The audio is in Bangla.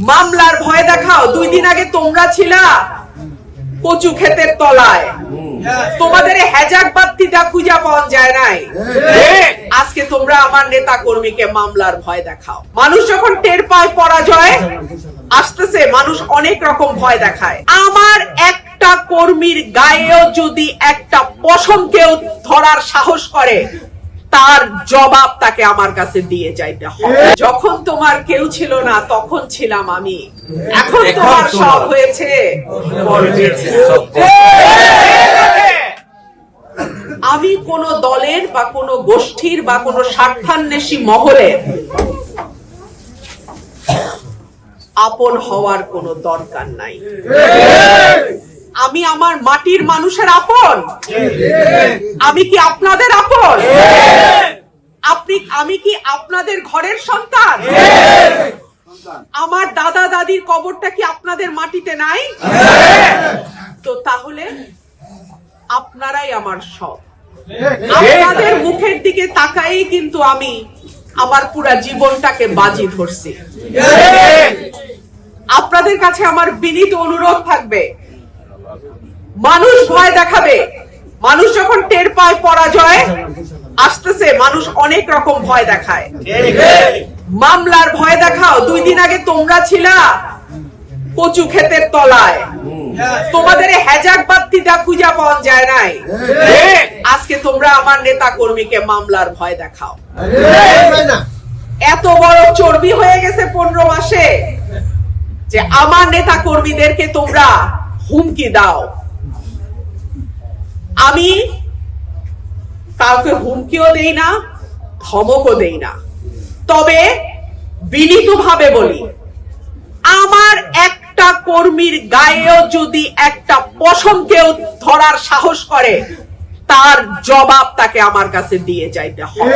মামলার ভয় দেখাও। 2 দিন আগে তোমরা ছিলা কচু ক্ষেতের তলায়, তোমাদের হেজাক বাত্তিটা খুঁজা পাওয়া যায় নাই। আজকে তোমরা আমার নেতা কর্মীকে মামলার ভয় দেখাও। মানুষ যখন টের পায় পরাজয় আসতেছে, মানুষ অনেক রকম ভয় দেখায়। আমার একটা কর্মীর গায়েও যদি একটা পশম কেউ ধরার সাহস করে, তার জবাব তাকে আমার কাছে দিয়ে যাইতে হবে। যখন তোমার কেউ ছিল না তখন ছিলাম আমি, এখন তোমার সব হয়েছে। আমি কোন দলের বা কোন গোষ্ঠীর বা কোন স্বার্থান্বেষী মহলের আপন হওয়ার কোন দরকার নাই। আমি আমার মাটির মানুষের আপন। আমি কি আপনাদের আপন? আমি কি আপনাদের ঘরের সন্তান? আমার দাদা দাদির কবরটা কি আপনাদের মাটিতে নাই? তো তাহলে আপনারাই আমার সব। আপনাদের মুখের দিকে তাকাই কিন্তু আমি আমার পুরা জীবনটাকে বাজি ধরছি। আপনাদের কাছে আমার বিনীত অনুরোধ থাকবে, মানুষ ভয় দেখাবে। মানুষ যখন টের পায় পরাজয় আসতেছে, মানুষ অনেক রকম ভয় দেখায়। মামলার ভয় দেখাও। 2 দিন আগে তোমরা ছিলা কচু ক্ষেতের তলায়, তোমাদের হেজাক বাত্তিটা খুঁজা পাওয়া যায় নাই। আজকে তোমরা আমার নেতা কর্মীকে মামলার ভয় দেখাও। এত বড় চর্বি হয়ে গেছে 15 মাসে যে আমার নেতা কর্মীদেরকে তোমরা হুমকি দাও। আমি কাউকে হুমকিও দেই না, ধমকও দেই না, তবে বিনীতভাবে বলি, আমার একটা কর্মীর গায়েও যদি একটা পশম কেউ ধরার সাহস করে, তার জবাব তাকে আমার কাছে দিয়ে যাইতে হবে।